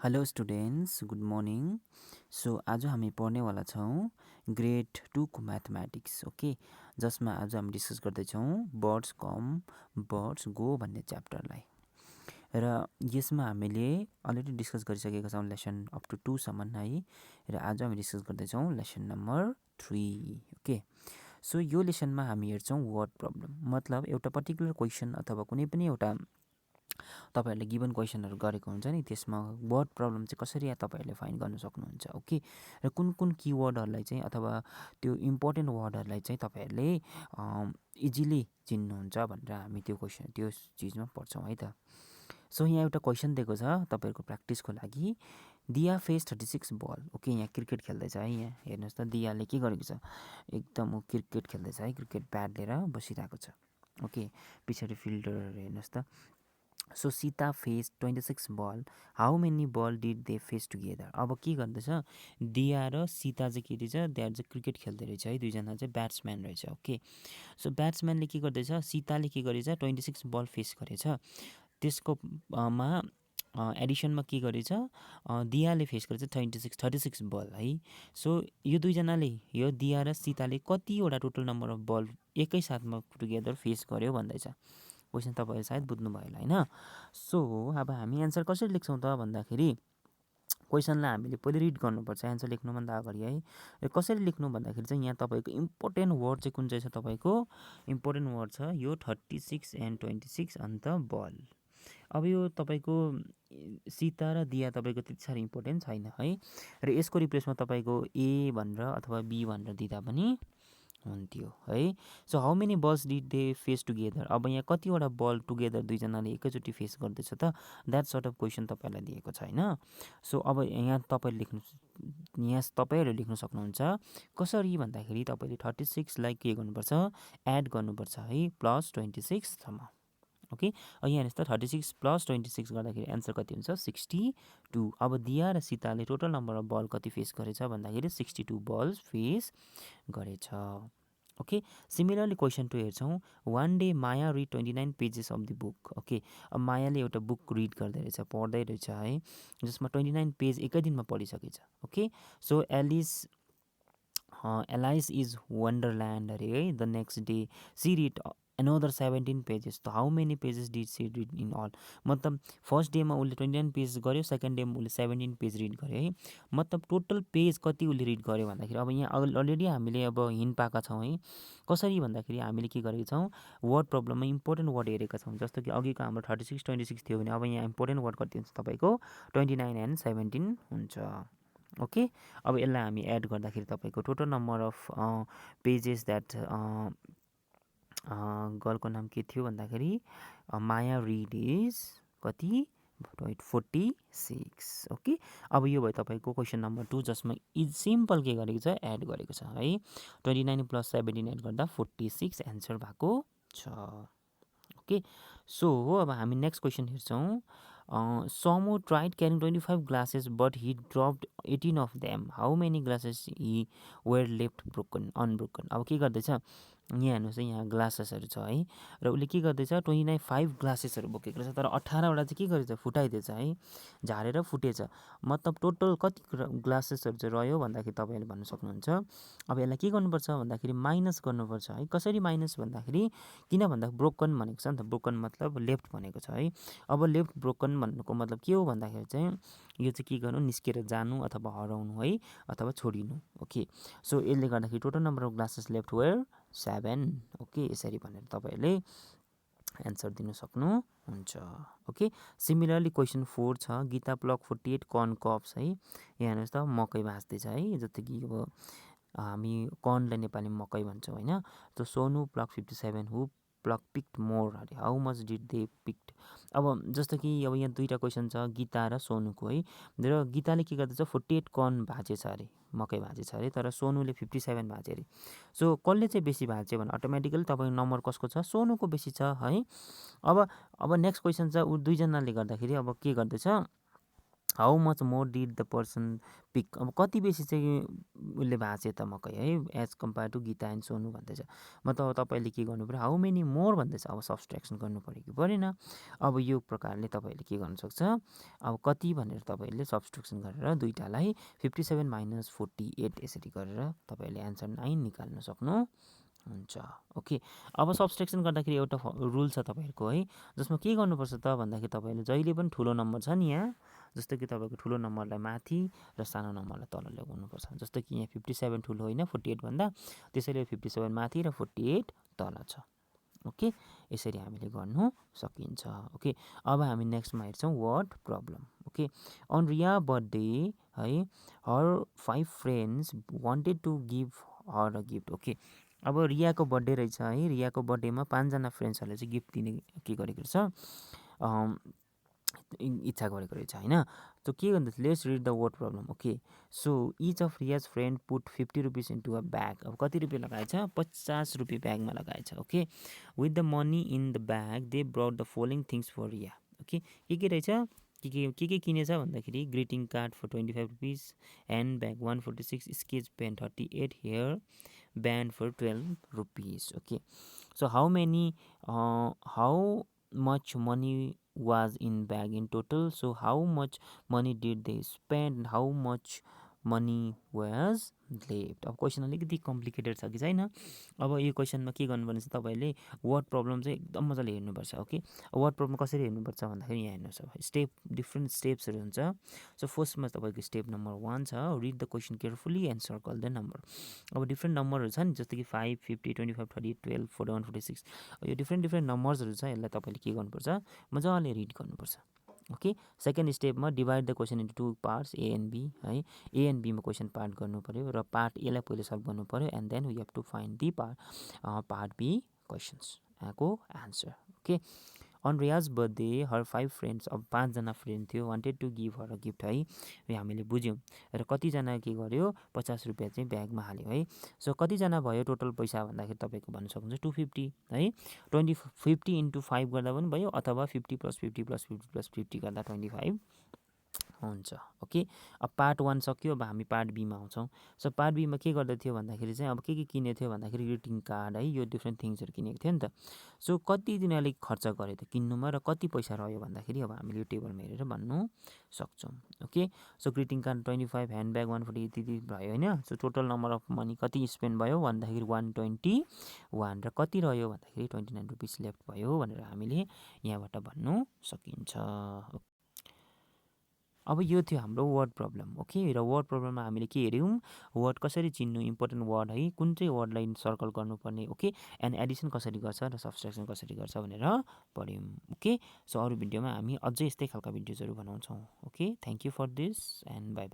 Hello students, good morning. So आज हामी पढ्नेवाला छौँ ग्रेड 2 को म्याथमेटिक्स, ओके, जसमा आज हामी डिस्कस गर्दैछौँ बर्ड्स कम बर्ड्स गो भन्ने च्याप्टरलाई। र यसमा हामीले अलरेडी डिस्कस गरिसकेका छौँ लेसन अप टु 2 सम्म है। र आज हामी डिस्कस गर्दैछौँ लेसन नम्बर 3, ओके। सो यो लेसनमा हामी हेर्छौँ वर्ड प्रब्लम, मतलब एउटा पर्टिकुलर क्वेसन अथवा कुनै पनि एउटा तपाईँहरूले गिभन क्वेसनहरू गरेको हुन्छ नि, त्यसमा वर्ड प्रब्लम चाहिँ कसरी तपाईँहरूले फाइन्ड गर्न सक्नुहुन्छ, ओके। र कुन कुन किवर्डहरूलाई चाहिँ अथवा त्यो इम्पोर्टेन्ट वर्डहरूलाई चाहिँ तपाईँहरूले इजिली चिन्नुहुन्छ भनेर हामी त्यो चिजमा पढ्छौँ है त। सो यहाँ एउटा क्वेसन दिएको छ तपाईँहरूको प्र्याक्टिसको लागि। दिया फेस 36 बल, ओके। यहाँ क्रिकेट खेल्दैछ है। यहाँ हेर्नुहोस् त, दियाले के गरेको छ, एकदम क्रिकेट खेल्दैछ है, क्रिकेट ब्याट लिएर बसिरहेको छ, ओके। पछाडि फिल्डरहरू हेर्नुहोस् त। So Sita face 26 ball, how many ball did they face together. अब के गर्दैछ, दिया र सीता चाहिँ के रहेछ, त्यहाँ चाहिँ क्रिकेट खेल्दै रहेछ है, दुईजना चाहिँ ब्याट्सम्यान रहेछ, ओके। सो ब्याट्सम्यानले के गर्दैछ, सीताले के गरेछ, 26 बल फेस गरेछ। त्यसको मा एडिसनमा के गरेछ, दियाले फेस गरेछ 36 बल है। सो यो दुईजनाले, यो दिया र सीताले कतिवटा टोटल नम्बर अफ बल एकैसाथमा टुगेदर फेस गर्यो भन्दैछ। क्वेसन तपाईँले सायद बुझ्नुभयो होला होइन। सो अब हामी एन्सर कसरी लेख्छौँ त भन्दाखेरि, क्वेसनलाई हामीले पहिले रिड गर्नुपर्छ एन्सर लेख्नुभन्दा अगाडि है। र कसरी लेख्नु भन्दाखेरि चाहिँ यहाँ तपाईँको इम्पोर्टेन्ट वर्ड चाहिँ कुन चाहिँ छ, तपाईँको इम्पोर्टेन्ट वर्ड छ यो 36 एन्ड 26 अन्त बल। अब यो तपाईँको सीता र दिया तपाईँको त्यति साह्रो इम्पोर्टेन्ट छैन है। र यसको रिप्लेसमा तपाईँको ए भनेर अथवा बी भनेर दिँदा पनि हुन्थ्यो है। So how many balls did they face together, अब यहाँ कतिवटा बल टुगेदर दुईजनाले एकैचोटि फेस गर्दैछ त, द्याट सर्ट अफ क्वेसन तपाईँलाई दिएको छ होइन। सो अब यहाँ तपाईँहरूले लेख्नु सक्नुहुन्छ कसरी भन्दाखेरि, तपाईँले 36लाई के गर्नुपर्छ, एड गर्नुपर्छ है, प्लस 26 सम्म, ओके। यहाँ हेर्नुहोस् त, 36 प्लस 26 गर्दाखेरि एन्सर कति हुन्छ, 62। अब दिया र सीताले टोटल नम्बर अफ बल कति फेस गरेछ भन्दाखेरि 62 बल्स फेस गरेछ, ओके। सिमिलरली क्वेसन 2 हेर्छौँ। One day Maya read 29 pages of the book, okay. अब मायाले एउटा बुक रिड गर्दै रहेछ, पढ्दै रहेछ है, जसमा 29 पेज एकै दिनमा पढिसकेछ, okay. So Alice is wonderland अरे है, the next day she read another 17 pages. त how many pages did she read in all, मतलब फर्स्ट डेमा उसले 29 पेज गर्यो, सेकेन्ड डेमा उसले 17 पेज रिड गर्यो है, मतलब टोटल पेज कति उसले रिड गर्यो भन्दाखेरि, अब यहाँ अलरेडी हामीले अब हिन्ट पाएका छौँ है। कसरी भन्दाखेरि हामीले के गरेका छौँ, वर्ड प्रब्लममा इम्पोर्टेन्ट वर्ड हेरेका छौँ, जस्तो कि अघिको हाम्रो 36 26 थियो भने अब यहाँ इम्पोर्टेन्ट वर्ड कति हुन्छ तपाईँको 29 एन्ड 17 हुन्छ, ओके। अब यसलाई हामी एड गर्दाखेरि तपाईँको total number of pages that गर्लको नाम के थियो भन्दाखेरि माया रिड इज कति 46, ओके। अब यो भयो तपाईँको क्वेसन नम्बर 2, जसमा सिम्पल के गरेको छ, एड गरेको छ है। 29 प्लस 17 एड गर्दा 46 एन्सर भएको छ, ओके। सो अब हामी नेक्स्ट क्वेसन हेर्छौँ। समो tried carrying 25 glasses but he dropped 18 of them, how many glasses Hee where left unbroken. अब के गर्दैछ, यहाँ हेर्नुहोस् है, यहाँ ग्लासेसहरू छ है, र उसले के गर्दैछ 25 ग्लासेसहरू बोकेको रहेछ, तर 18वटा चाहिँ के गरेछ, फुटाइदिएछ है, झारेर फुटेछ। मतलब टोटल कति ग्लासेसहरू चाहिँ रह्यो भन्दाखेरि तपाईँहरूले भन्न सक्नुहुन्छ। अब यसलाई के गर्नुपर्छ भन्दाखेरि माइनस गर्नुपर्छ है। कसरी माइनस भन्दाखेरि, किन भन्दा ब्रोकन भनेको छ नि त, ब्रोकन मतलब लेफ्ट भनेको छ है। अब लेफ्ट ब्रोकन भन्नुको मतलब के हो भन्दाखेरि चाहिँ, यो चाहिँ के गर्नु, निस्केर जानु अथवा हराउनु है, अथवा छोडिनु, ओके। सो यसले गर्दाखेरि total number of glasses left were 7, okay. यसरी भनेर तपाईँहरूले एन्सर दिन सक्नुहुन्छ, ओके। सिमिलरली क्वेसन 4 छ। गीता प्लक 48 कर्न कप्स है, यहाँ हेर्नुहोस् त, मकै भाँच्दैछ है, जस्तो कि अब हामी कर्नलाई नेपालीमा मकै भन्छौँ होइन। त सोनु प्लक 57, हु प्लक पिक्ड मोर अरे, how much did they picked. अब जस्तो कि अब यहाँ दुईवटा क्वेसन छ, गीता र सोनुको है। र गीताले के गर्दैछ, 48 कर्न भाँचेछ अरे, मकै भाँचेछ अरे, तर सोनुले 57 भाँच्यो अरे। सो कसले चाहिँ बेसी भाँच्यो भने अटोमेटिकली तपाईँको नम्बर कसको छ, सोनुको बेसी छ है। अब नेक्स्ट क्वेसन छ, ऊ दुईजनाले गर्दाखेरि अब के गर्दैछ, how much more did the person pick, अब कति बेसी चाहिँ उसले भाँचे त मकै है as compared to Gita and Sonu भन्दैछ। मतलब तपाईँले के गर्नु पऱ्यो, हाउ मेनी मोर भन्दैछ, अब सब्सट्र्याक्सन गर्नु पऱ्यो कि परेन। अब यो प्रकारले तपाईँले के गर्नु सक्छ, अब कति भनेर तपाईँले सब्सट्र्याक्सन गरेर दुइटालाई 57 माइनस 48 यसरी गरेर तपाईँले एन्सर 9 निकाल्न सक्नुहुन्छ। ओके, अब सब्सट्र्याक्सन गर्दाखेरि एउटा रुल छ तपाईँहरूको है, जसमा के गर्नुपर्छ त भन्दाखेरि तपाईँले जहिले पनि ठुलो नम्बर छ नि यहाँ, जस्तो कि तपाईँको ठुलो नम्बरलाई माथि र सानो नम्बरलाई तल ल्याउनुपर्छ। जस्तो कि यहाँ 57 ठुलो होइन 48 भन्दा, त्यसैले 57 माथि र 48 तल छ। ओके, यसरी हामीले गर्नु सकिन्छ। ओके, अब हामी नेक्स्टमा हेर्छौँ word problem. Okay, on Riya birthday है her 5 friends wanted to give her a gift. Okay, अब रियाको बर्थडे रहेछ है, रियाको बर्थडेमा 5 जना फ्रेन्ड्सहरूले चाहिँ गिफ्ट दिने के गरेको रहेछ, इच्छा गरेको रहेछ होइन। सो के भन्दैछ, let's read the word problem. Okay, so each of Riya's friend put 50 rupees into a bag. अब कति रुपियाँ लगाएछ, 50 रुपियाँ ब्यागमा लगाएछ। Okay, with the money in the bag they brought the following things for Riya. Okay, के रहेछ, के किनेछ भन्दाखेरि greeting card for 25 rupees, hand bag 146, sketch pen 38, hair band for 12 rupees. Okay, so how much money was in bag in total, so how much money did they spend, how much money was left। अब question अलिकति complicated छ कि छैन। अब यो क्वेसनमा के गर्नुपर्ने छ, तपाईँले वर्ड प्रब्लम चाहिँ एकदम मजाले हेर्नुपर्छ। ओके, वर्ड प्रब्लम कसरी हेर्नुपर्छ भन्दाखेरि यहाँ हेर्नुहोस्, अब स्टेप डिफ्रेन्ट स्टेप्सहरू हुन्छ। सो फर्स्टमा तपाईँको स्टेप नम्बर 1 छ, read the question carefully and circle the number. अब डिफ्रेन्ट नम्बरहरू छ नि, जस्तो कि 5, 50, 25, 30, 12, 41, 46, यो डिफ्रेन्ट नम्बर्सहरू छ, यसलाई तपाईँले के गर्नुपर्छ, मजाले रिड गर्नुपर्छ। ओके, सेकेन्ड स्टेपमा divide the question into 2 parts A and B है, ए एन्ड बीमा क्वेसन पार्ट गर्नु पऱ्यो र पार्ट एलाई पहिले सल्भ गर्नु पऱ्यो, and then we have to find the part B questions को answer. Okay, on Riya's birthday her 5 friends, अब 5 जना फ्रेन्ड थियो, wanted to give her a gift है, यो हामीले बुझ्यौँ। र कतिजना के गर्यो, 50 रुपियाँ चाहिँ ब्यागमा हाल्यो है। सो कतिजना भयो टोटल पैसा भन्दाखेरि तपाईँको भन्न सक्नुहुन्छ 250 है, 50 इन्टु 5 गर्दा पनि भयो, अथवा 50 + 50 + 50 + 50 गर्दा 25 हुन्छ। ओके, अब पार्ट 1 सक्यो, अब हामी पार्ट बीमा आउँछौँ। सो पार्ट बीमा के गर्दै थियो भन्दाखेरि चाहिँ अब के किनेको थियो भन्दाखेरि ग्रिटिङ कार्ड है, यो डिफ्रेन्ट थिङ्सहरू किनेको थियो नि त। सो कति तिनीहरूले खर्च गरे त किन्नुमा र कति पैसा रह्यो भन्दाखेरि अब हामीले यो टेबलमा हेरेर भन्नु सक्छौँ। Okay, so greeting card 25, hand bag 140 यति भयो होइन। So total number of money कति स्पेन्ड भयो भन्दाखेरि 121, र कति रह्यो भन्दाखेरि 29 रुपिस लेफ्ट भयो भनेर हामीले यहाँबाट भन्नु सकिन्छ। अब यो थियो हाम्रो वर्ड प्रब्लम। ओके, र वर्ड प्रब्लममा हामीले के हेऱ्यौँ, वर्ड कसरी चिन्नु, इम्पोर्टेन्ट वर्ड है, कुन चाहिँ वर्डलाई सर्कल गर्नुपर्ने, ओके, एन्ड एडिसन कसरी गर्छ र सब्सट्र्याक्सन कसरी गर्छ भनेर पढ्यौँ। ओके, सो अरू भिडियोमा हामी अझै यस्तै खालका भिडियोजहरू बनाउँछौँ। Okay, thank you for this and bye by.